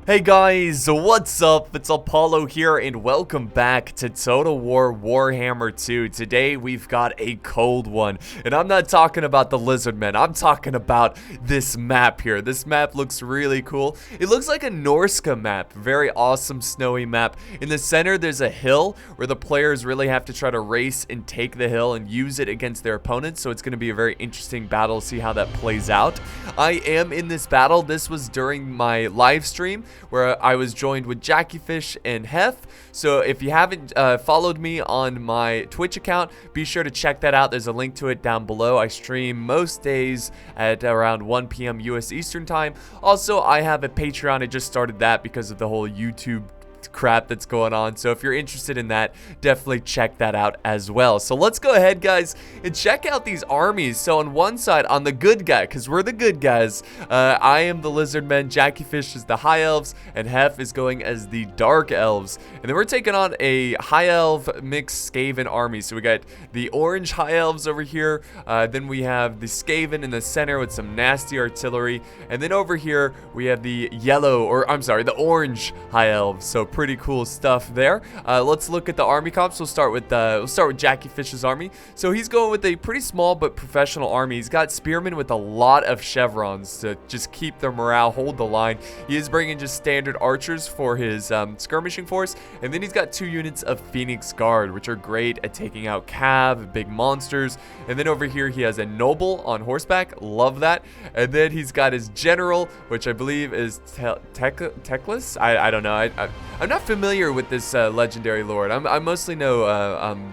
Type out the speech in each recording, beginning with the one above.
Hey guys, what's up? It's Apollo here and welcome back to Total War Warhammer 2. Today we've got a cold one, and I'm not talking about the lizard men, I'm talking about this map here. This map looks really cool. It looks like a Norska map, very awesome snowy map. In the center there's a hill where the players really have to try to race and take the hill and use it against their opponents, so it's going to be a very interesting battle, see how that plays out. I am in this battle. This was during my live stream where I was joined with Jackiefish and Heph. So if you haven't followed me on my Twitch account, be sure to check that out. There's a link to it down below. I stream most days at around 1 p.m. US Eastern Time. Also, I have a Patreon. I just started that because of the whole YouTube crap that's going on, so if you're interested in that, definitely check that out as well. So let's go ahead, guys, and check out these armies. So on one side, on the good guy, because we're the good guys, I am the lizard men, Jackiefish is the high elves, and Heph is going as the dark elves. And then we're taking on a high elf mixed Skaven army. So we got the orange high elves over here, then we have the Skaven in the center with some nasty artillery, and then over here we have the yellow, or I'm sorry, the orange high elves. So pretty cool stuff there. Let's look at the army comps. We'll start with Jackiefish's army. So he's going with a pretty small but professional army. He's got spearmen with a lot of chevrons to just keep their morale, hold the line. He is bringing just standard archers for his skirmishing force, and then he's got 2 units of Phoenix Guard, which are great at taking out cav, big monsters. And then over here he has a noble on horseback, love that. And then he's got his general, which I believe is Teklis. I don't know. I'm not familiar with this legendary lord. I mostly know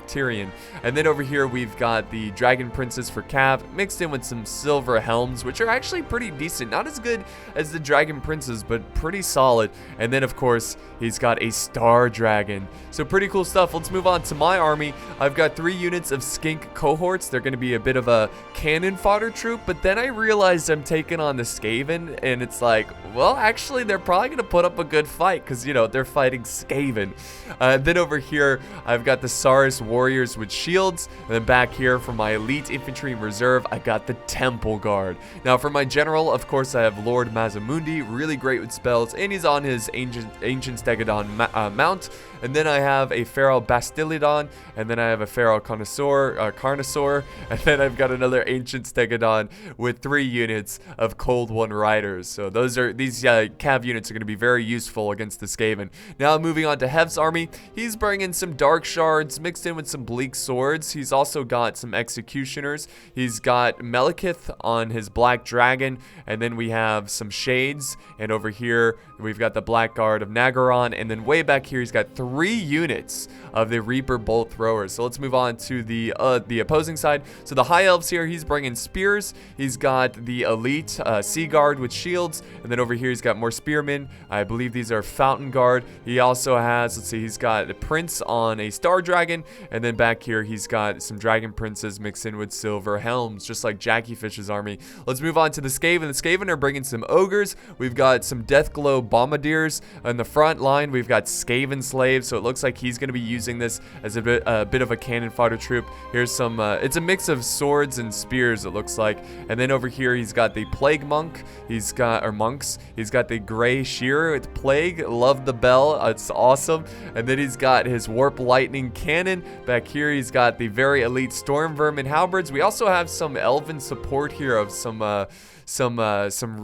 Tyrion. And then over here we've got the Dragon Princes for Cav, mixed in with some Silver Helms, which are actually pretty decent. Not as good as the Dragon Princes, but pretty solid. And then of course he's got a Star Dragon. So pretty cool stuff. Let's move on to my army. I've got 3 units of Skink cohorts. They're going to be a bit of a cannon fodder troop, but then I realized I'm taking on the Skaven, and it's like, well, actually they're probably going to put up a good fight, because, you know, they're fighting Skaven. Then over here I've got the Saurus warriors with shields, and then back here for my elite infantry and reserve I got the Temple Guard. Now for my general, of course, I have Lord Mazamundi, really great with spells, and he's on his ancient Stegodon mount. And then I have a Feral Bastillodon, and then I have a Feral Carnosaur, and then I've got another Ancient Stegodon with 3 units of Cold One Riders. So these cav units are going to be very useful against the Skaven. Now moving on to Heph's army, he's bringing some Dark Shards mixed in with some Bleak Swords. He's also got some Executioners. He's got Melekith on his Black Dragon, and then we have some Shades, and over here we've got the Black Guard of Nagaron, and then way back here he's got 3 units of the Reaper Bolt Throwers. So let's move on to the opposing side. So the High Elves here, he's bringing spears. He's got the Elite Sea Guard with shields, and then over here he's got more Spearmen. I believe these are Fountain Guard. He also has, let's see, he's got a Prince on a Star Dragon, and then back here he's got some Dragon Princes mixed in with Silver Helms, just like Jackiefish's army. Let's move on to the Skaven. The Skaven are bringing some Ogres. We've got some Deathglow Bombardiers. On the front line we've got Skaven Slaves, so it looks like he's going to be using this as a bit of a cannon fodder troop. Here's some, it's a mix of swords and spears, it looks like. And then over here he's got the Plague Monk, he's got, or monks, he's got the Gray Shearer with Plague, love the bell, it's awesome. And then he's got his Warp Lightning Cannon. Back here he's got the very elite Storm Vermin Halberds. We also have some Elven support here of some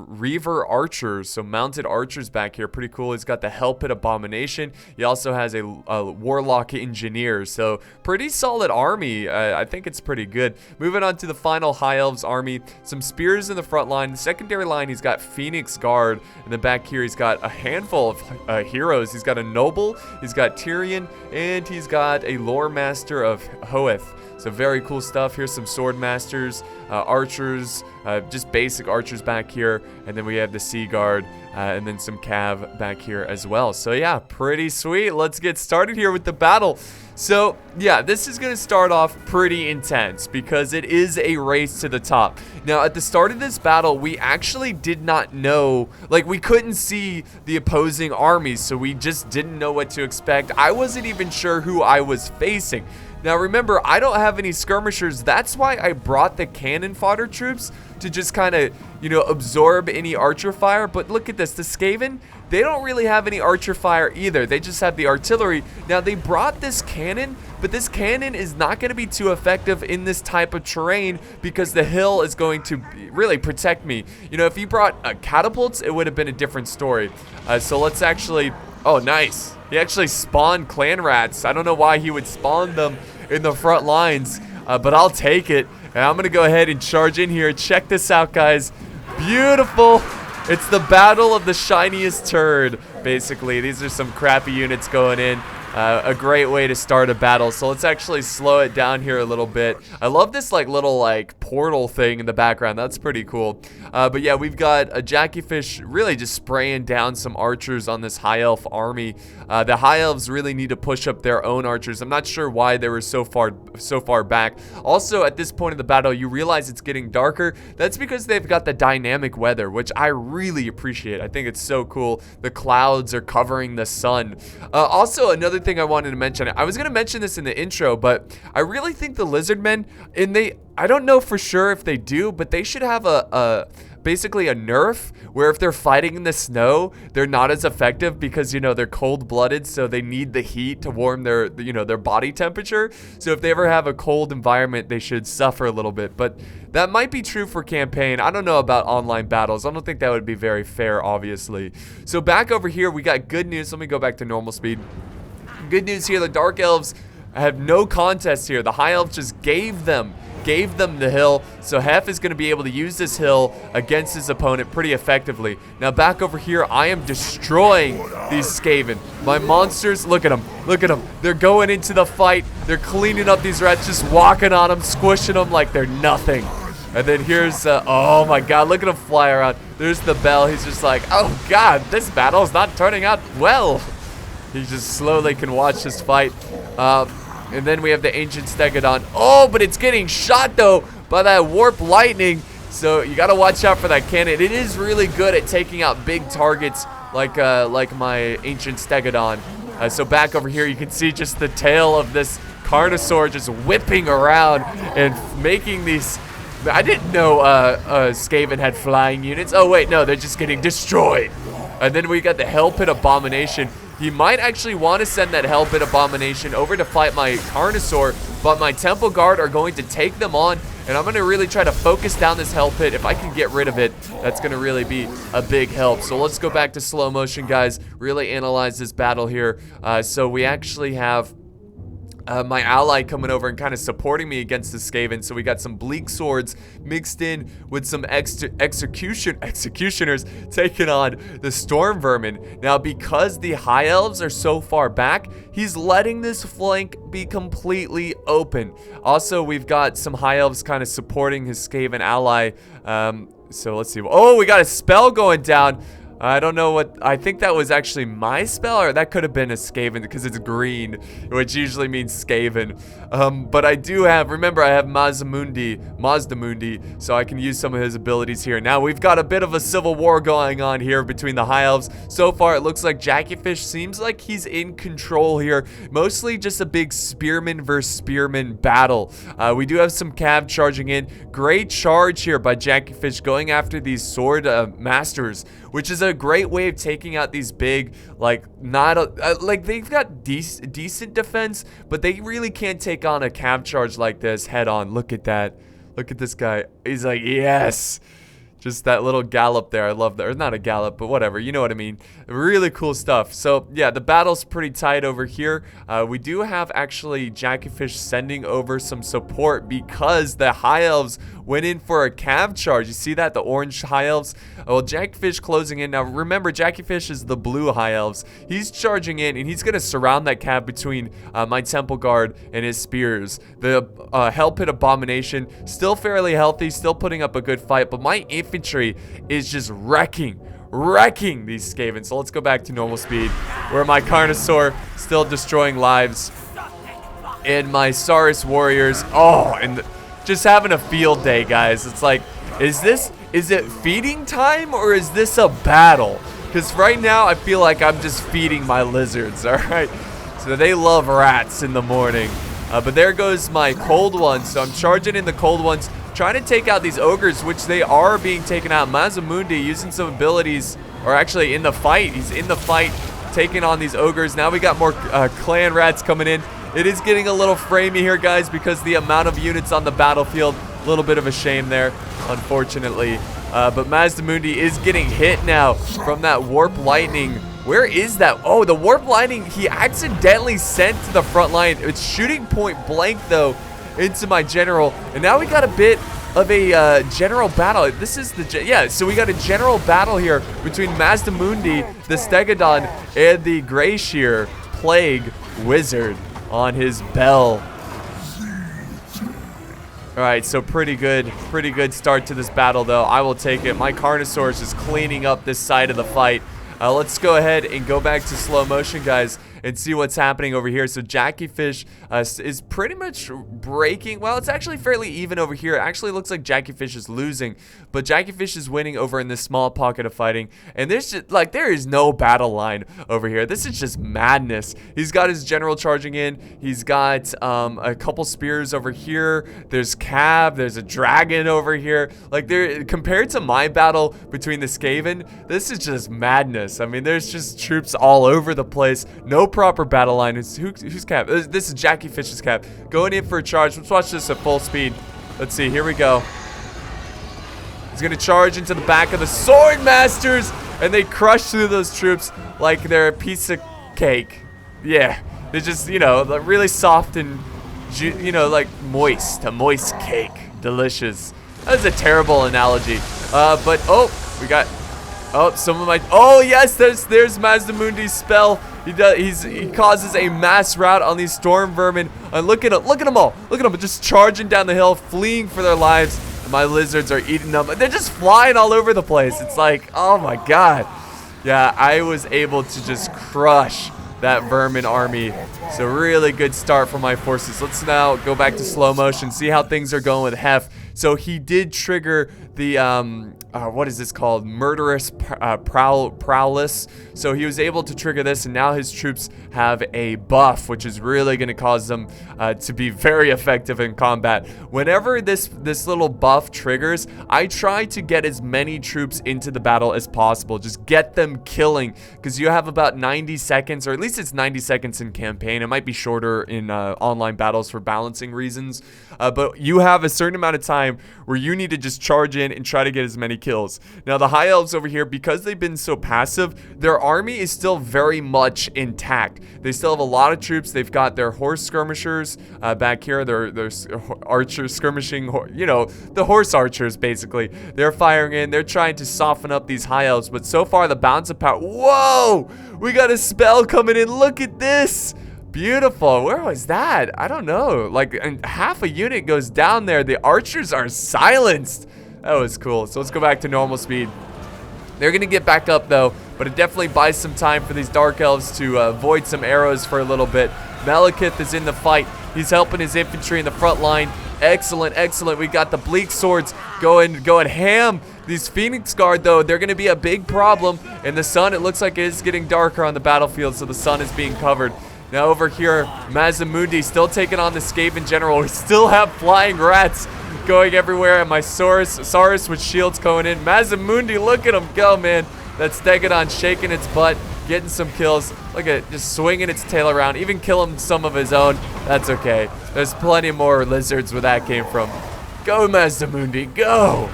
Reaver Archers, so mounted archers back here, pretty cool. He's got the Hellpit Abomination. He also has a Warlock Engineer, so pretty solid army. I think it's pretty good. Moving on to the final High Elves army, some spears in the front line. The secondary line he's got Phoenix Guard, and then back here he's got a handful of heroes. He's got a Noble, he's got Tyrion, and he's got a Lore Master of Hoeth. So very cool stuff. Here's some Sword Masters, archers, just basic archers back here, and then we have the Sea Guard, and then some cav back here as well. So yeah, pretty sweet. Let's get started here with the battle. So yeah, this is going to start off pretty intense because it is a race to the top. Now at the start of this battle, we actually did not know, like we couldn't see the opposing armies, so we just didn't know what to expect. I wasn't even sure who I was facing. Now remember, I don't have any skirmishers. That's why I brought the cannon fodder troops to just kind of, you know, absorb any archer fire. But look at this, the Skaven, they don't really have any archer fire either. They just have the artillery. Now they brought this cannon, but this cannon is not going to be too effective in this type of terrain because the hill is going to really protect me. You know, if he brought catapults, it would have been a different story. So let's actually, oh nice. He actually spawned clan rats. I don't know why he would spawn them in the front lines, but I'll take it. And I'm going to go ahead and charge in here. Check this out, guys. Beautiful. It's the battle of the shiniest turd, basically. These are some crappy units going in. A great way to start a battle. So let's actually slow it down here a little bit. I love this like little like portal thing in the background. That's pretty cool. But yeah, we've got a Jackiefish really just spraying down some archers on this high elf army. The high elves really need to push up their own archers. I'm not sure why they were so far back. Also, at this point in the battle, you realize it's getting darker. That's because they've got the dynamic weather, which I really appreciate. I think it's so cool. The clouds are covering the sun. Also, another thing I wanted to mention, I was going to mention this in the intro, but I really think the lizardmen, and I don't know for sure if they do, but they should have basically a nerf where if they're fighting in the snow, they're not as effective because, you know, they're cold-blooded, so they need the heat to warm their, you know, their body temperature. So if they ever have a cold environment, they should suffer a little bit. But that might be true for campaign. I don't know about online battles. I don't think that would be very fair, obviously. So back over here, we got good news. Let me go back to normal speed. Good news here, the Dark Elves have no contest here. The High Elves just gave them the hill, so Heph is going to be able to use this hill against his opponent pretty effectively. Now back over here, I am destroying these Skaven. My monsters, look at them, they're going into the fight, they're cleaning up these rats, just walking on them, squishing them like they're nothing. And then here's, oh my god, look at him fly around. There's the Bell, he's just like, oh god, this battle is not turning out well. He just slowly can watch this fight. And then we have the Ancient Stegodon. Oh, but it's getting shot, though, by that Warp Lightning. So you got to watch out for that cannon. It is really good at taking out big targets like my Ancient Stegodon. So back over here, you can see just the tail of this Carnosaur just whipping around and making these... I didn't know Skaven had flying units. Oh, wait, no, they're just getting destroyed. And then we got the Hell Pit Abomination. He might actually want to send that Hell Pit Abomination over to fight my Carnosaur, but my Temple Guard are going to take them on, and I'm going to really try to focus down this Hell Pit. If I can get rid of it, that's going to really be a big help. So let's go back to slow motion, guys. Really analyze this battle here. So we actually have... my ally coming over and kind of supporting me against the Skaven. So we got some Bleak Swords mixed in with some executioners taking on the Storm Vermin. Now, because the High Elves are so far back, he's letting this flank be completely open. Also, we've got some High Elves kind of supporting his Skaven ally. So let's see. Oh, we got a spell going down. I don't know what, I think that was actually my spell, or that could have been a Skaven because it's green, which usually means Skaven. But I do have, remember I have Mazdamundi, so I can use some of his abilities here. Now we've got a bit of a civil war going on here between the High Elves. So far it looks like Jackiefish seems like he's in control here. Mostly just a big spearman versus spearman battle. We do have some cav charging in. Great charge here by Jackiefish going after these sword masters, which is a great way of taking out these big, like, like they've got decent defense, but they really can't take on a cav charge like this head on. Look at that. Look at this guy. He's like, yes. Just that little gallop there. I love that. Or not a gallop, but whatever. You know what I mean. Really cool stuff. So, yeah, the battle's pretty tight over here. We do have, actually, Jackiefish sending over some support because the High Elves went in for a cav charge. You see that? The orange High Elves? Well, Jackiefish closing in. Now, remember, Jackiefish is the blue High Elves. He's charging in, and he's going to surround that cav between my Temple Guard and his spears. The Hell Pit Abomination, still fairly healthy, still putting up a good fight, but my infantry is just wrecking these Skaven. So let's go back to normal speed, where my Carnosaur still destroying lives, and my Saurus warriors, and just having a field day, guys. It's like, is it feeding time or is this a battle? Because right now I feel like I'm just feeding my lizards. All right, so they love rats in the morning. But there goes my cold ones. So I'm charging in the cold ones, trying to take out these ogres, which they are being taken out. Mazamundi using some abilities, or actually in the fight. He's in the fight, taking on these ogres. Now we got more clan rats coming in. It is getting a little framey here, guys, because the amount of units on the battlefield. A little bit of a shame there, unfortunately. But Mazdamundi is getting hit now from that warp lightning. Where is that? Oh, the warp lightning he accidentally sent to the front line. It's shooting point blank, though, into my general. And now we got a bit of a general battle. This is the... Yeah, so we got a general battle here between Mazdamundi, the Stegodon, and the Grey Shear Plague Wizard on his bell. Alright, so pretty good start to this battle, though. I will take it. My Carnosaurus is cleaning up this side of the fight. Let's go ahead and go back to slow motion, guys, and see what's happening over here. So Jackiefish is pretty much breaking. Well, it's actually fairly even over here. It actually looks like Jackiefish is losing, but Jackiefish is winning over in this small pocket of fighting. And there's just, like, there is no battle line over here. This is just madness. He's got his general charging in. He's got a couple spears over here. There's Cav. There's a dragon over here. Like, there, compared to my battle between the Skaven, this is just madness. I mean, there's just troops all over the place. No proper battle line. Who's Cap? This is Jackiefish's Cap. Going in for a charge. Let's watch this at full speed. Let's see. Here we go. He's going to charge into the back of the Sword Masters, and they crush through those troops like they're a piece of cake. Yeah. They're just, you know, like really soft and, you know, like moist. A moist cake. Delicious. That was a terrible analogy. But, oh, we got... Oh, some of my... Oh, yes, there's Mazdamundi's spell. He causes a mass rout on these storm vermin. And look at them all. Look at them just charging down the hill, fleeing for their lives. And my lizards are eating them. They're just flying all over the place. It's like, oh my god. Yeah, I was able to just crush that vermin army. So really good start for my forces. Let's now go back to slow motion, see how things are going with Heph. So he did trigger the, what is this called? Murderous Prowess. So he was able to trigger this, and now his troops have a buff, which is really going to cause them to be very effective in combat. Whenever this little buff triggers, I try to get as many troops into the battle as possible. Just get them killing, because you have about 90 seconds, or at least it's 90 seconds in campaign. It might be shorter in online battles for balancing reasons, but you have a certain amount of time where you need to just charge in and try to get as many kills. Now the High Elves over here, because they've been so passive, their army is still very much intact. They still have a lot of troops. They've got their horse skirmishers back here. Their archers skirmishing, you know, the horse archers basically. They're firing in. They're trying to soften up these High Elves, but so far the balance of power. Whoa! We got a spell coming in. Look at this. Beautiful. Where was that? I don't know. Like, and half a unit goes down there. The archers are silenced. That was cool. So let's go back to normal speed. They're going to get back up, though, but it definitely buys some time for these Dark Elves to avoid some arrows for a little bit. Malekith is in the fight. He's helping his infantry in the front line. Excellent, excellent. We got the Bleak Swords going ham. These Phoenix Guard, though, they're going to be a big problem. And the sun, it looks like it is getting darker on the battlefield, so the sun is being covered. Now over here, Mazamundi still taking on the Skaven General. We still have flying rats going everywhere, and my Saurus with shields going in. Mazamundi, look at him go, man. That Stegodon shaking its butt, getting some kills. Look at it, just swinging its tail around, even killing some of his own. That's okay. There's plenty more lizards where that came from. Go, Mazamundi, go!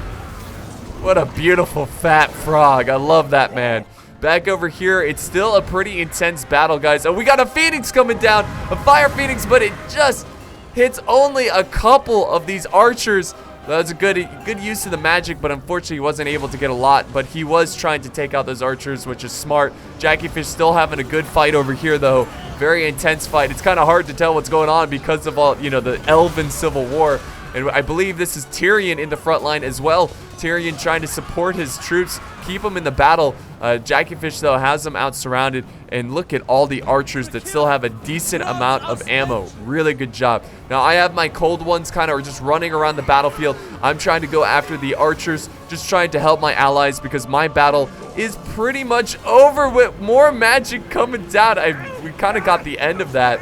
What a beautiful fat frog. I love that, man. Back over here, it's still a pretty intense battle, guys. Oh, we got a Phoenix coming down, a Fire Phoenix, but it just hits only a couple of these archers. That was a good use of the magic, but unfortunately he wasn't able to get a lot, but he was trying to take out those archers, which is smart. Jackiefish still having a good fight over here, though. Very intense fight. It's kind of hard to tell what's going on because of all, you know, the Elven Civil War. And I believe this is Tyrion in the front line as well. Tyrion trying to support his troops, keep them in the battle. Jackiefish, though, has them out surrounded. And look at all the archers that still have a decent amount of ammo. Really good job. Now, I have my cold ones kind of just running around the battlefield. I'm trying to go after the archers, just trying to help my allies because my battle is pretty much over with more magic coming down. We kind of got the end of that.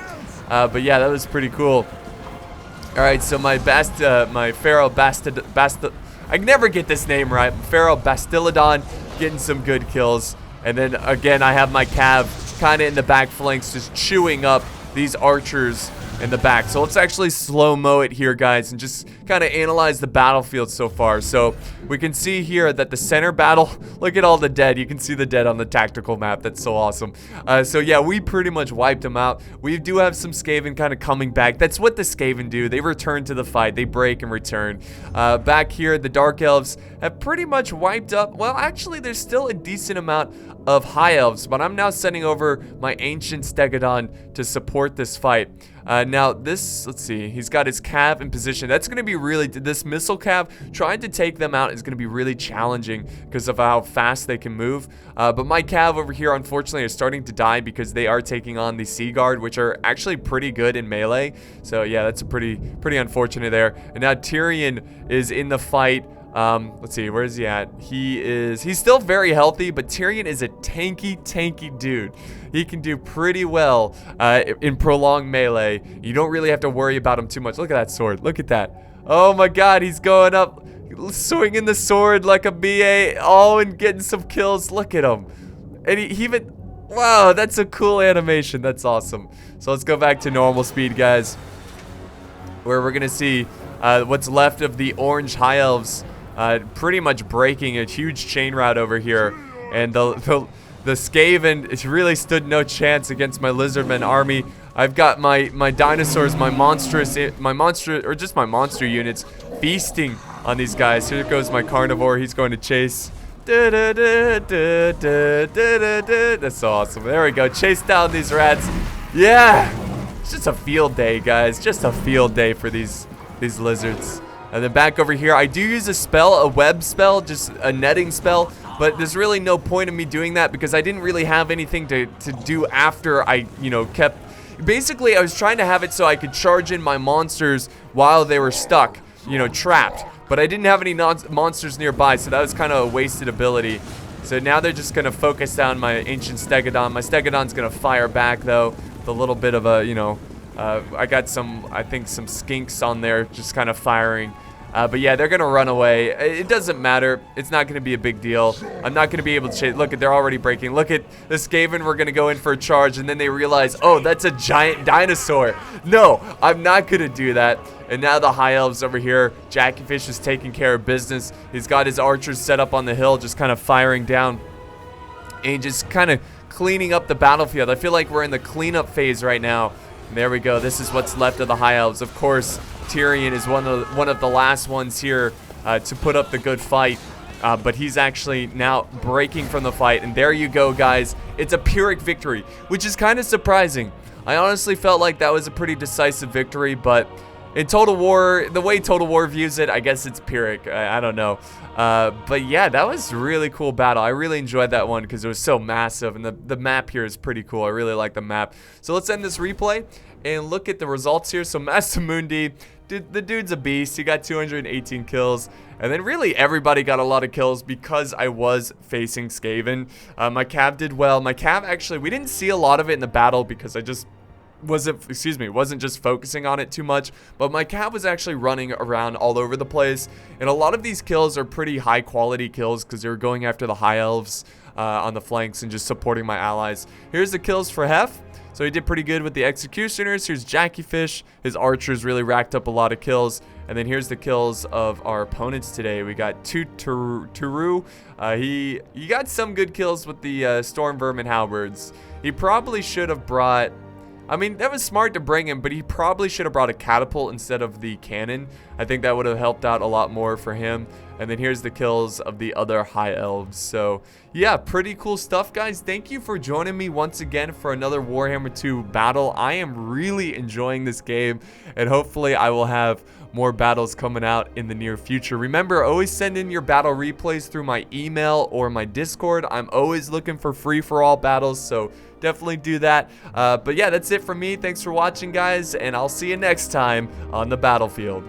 But yeah, that was pretty cool. All right, so my Pharaoh I can never get this name right. Pharaoh Bastillodon getting some good kills. And then again, I have my Cav kind of in the back flanks, just chewing up these archers in the back. So let's actually slow-mo it here, guys, and just kind of analyze the battlefield so far. So we can see here that the center battle, look at all the dead. You can see the dead on the tactical map. That's so awesome. So yeah, we pretty much wiped them out. We do have some Skaven kind of coming back. That's what the Skaven do. They return to the fight. They break and return. Back here, the Dark Elves have pretty much wiped up. Well, actually, there's still a decent amount of High Elves, but I'm now sending over my Ancient Stegodon to support this fight. Now this, let's see, he's got his Cav in position. That's going to be really, this missile Cav, trying to take them out is going to be really challenging because of how fast they can move. But my Cav over here, unfortunately, is starting to die because they are taking on the Sea Guard, which are actually pretty good in melee. So yeah, that's a pretty unfortunate there. And now Tyrion is in the fight. Let's see, where is he at? He's still very healthy, but Tyrion is a tanky dude. He can do pretty well in prolonged melee. You don't really have to worry about him too much. Look at that sword. Look at that. Oh my god, he's going up, swinging the sword like a BA. Oh, and getting some kills. Look at him. And he even, wow, that's a cool animation. That's awesome. So let's go back to normal speed, guys, where we're going to see what's left of the orange High Elves. Pretty much breaking a huge chain route over here, and the Skaven, it really stood no chance against my Lizardmen army. I've got my dinosaurs, my monster units feasting on these guys. Here goes my carnivore. He's going to chase. That's so awesome. There we go. Chase down these rats. Yeah, it's just a field day, guys. Just a field day for these lizards. And then back over here, I do use a spell, a web spell, just a netting spell, but there's really no point in me doing that because I didn't really have anything to do after I, kept... Basically, I was trying to have it so I could charge in my monsters while they were stuck, trapped. But I didn't have any monsters nearby, so that was kind of a wasted ability. So now they're just going to focus down my Ancient Stegodon. My Stegodon's going to fire back, though, with a little bit of a, I got I think some skinks on there just kind of firing. But yeah, they're going to run away. It doesn't matter. It's not going to be a big deal. I'm not going to be able to chase. Look, they're already breaking. Look at the Skaven. We're going to go in for a charge, and then they realize, oh, that's a giant dinosaur. No, I'm not going to do that. And now the High Elves over here, Jackiefish is taking care of business. He's got his archers set up on the hill, just kind of firing down and just kind of cleaning up the battlefield. I feel like we're in the cleanup phase right now. And there we go. This is what's left of the High Elves. Of course, Tyrion is one of the last ones here to put up the good fight. But he's actually now breaking from the fight. And there you go, guys. It's a Pyrrhic victory, which is kind of surprising. I honestly felt like that was a pretty decisive victory, but in Total War, the way Total War views it, I guess it's Pyrrhic. I don't know. But yeah, that was a really cool battle. I really enjoyed that one because it was so massive, and the map here is pretty cool. I really like the map. So let's end this replay and look at the results here. So Masamundi, the dude's a beast. He got 218 kills. And then really everybody got a lot of kills because I was facing Skaven. My Cav did well. My Cav actually, we didn't see a lot of it in the battle because I just wasn't just focusing on it too much, but my Cav was actually running around all over the place, and a lot of these kills are pretty high quality kills because they were going after the High Elves on the flanks and just supporting my allies. Here's the kills for Heph. So he did pretty good with the executioners. Here's Jackiefish. His archers really racked up a lot of kills. And then here's the kills of our opponents today. We got Turu. He got some good kills with the Storm Vermin Halberds. He probably should have brought... I mean, that was smart to bring him, but he probably should have brought a catapult instead of the cannon. I think that would have helped out a lot more for him. And then here's the kills of the other High Elves. So, yeah, pretty cool stuff, guys. Thank you for joining me once again for another Warhammer 2 battle. I am really enjoying this game, and hopefully I will have more battles coming out in the near future. Remember, always send in your battle replays through my email or my Discord. I'm always looking for free-for-all battles, so definitely do that. But yeah, that's it from me. Thanks for watching, guys, and I'll see you next time on the battlefield.